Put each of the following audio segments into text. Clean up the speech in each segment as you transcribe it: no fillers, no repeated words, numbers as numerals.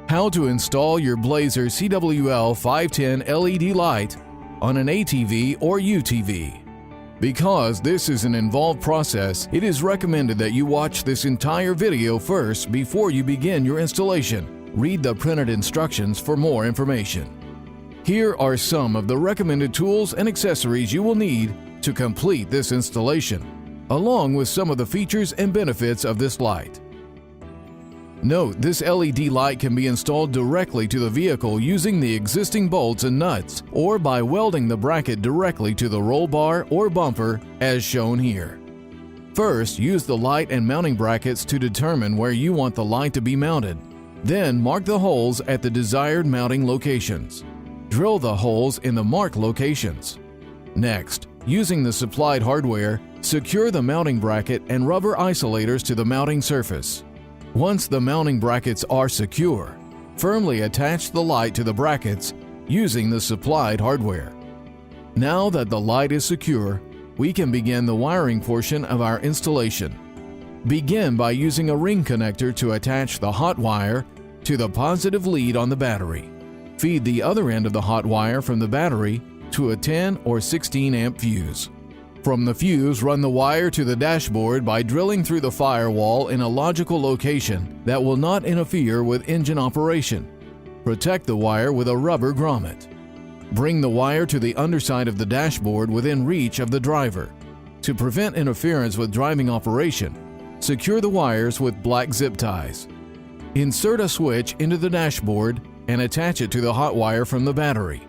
How to install your Blazer CWL510 LED light on an ATV or UTV. Because this is an involved process, it is recommended that you watch this entire video first before you begin your installation. Read the printed instructions for more information. Here are some of the recommended tools and accessories you will need to complete this installation, along with some of the features and benefits of this light. Note, this LED light can be installed directly to the vehicle using the existing bolts and nuts, or by welding the bracket directly to the roll bar or bumper as shown here. First, use the light and mounting brackets to determine where you want the light to be mounted. Then mark the holes at the desired mounting locations. Drill the holes in the marked locations. Next, using the supplied hardware, secure the mounting bracket and rubber isolators to the mounting surface. Once the mounting brackets are secure, firmly attach the light to the brackets using the supplied hardware. Now that the light is secure, we can begin the wiring portion of our installation. Begin by using a ring connector to attach the hot wire to the positive lead on the battery. Feed the other end of the hot wire from the battery to a 10 or 16 amp fuse. From the fuse, run the wire to the dashboard by drilling through the firewall in a logical location that will not interfere with engine operation. Protect the wire with a rubber grommet. Bring the wire to the underside of the dashboard within reach of the driver. To prevent interference with driving operation, secure the wires with black zip ties. Insert a switch into the dashboard and attach it to the hot wire from the battery.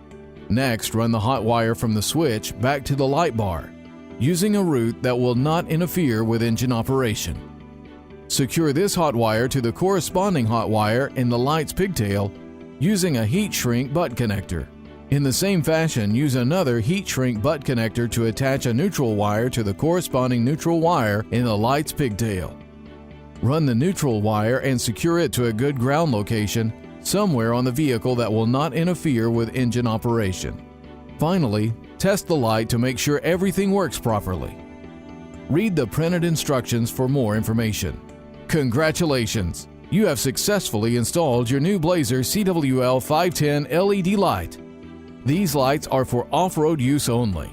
Next, run the hot wire from the switch back to the light bar, using a route that will not interfere with engine operation. Secure this hot wire to the corresponding hot wire in the light's pigtail using a heat shrink butt connector. In the same fashion, use another heat shrink butt connector to attach a neutral wire to the corresponding neutral wire in the light's pigtail. Run the neutral wire and secure it to a good ground location somewhere on the vehicle that will not interfere with engine operation. Finally, test the light to make sure everything works properly. Read the printed instructions for more information. Congratulations! You have successfully installed your new Blazer CWL510 LED light. These lights are for off-road use only.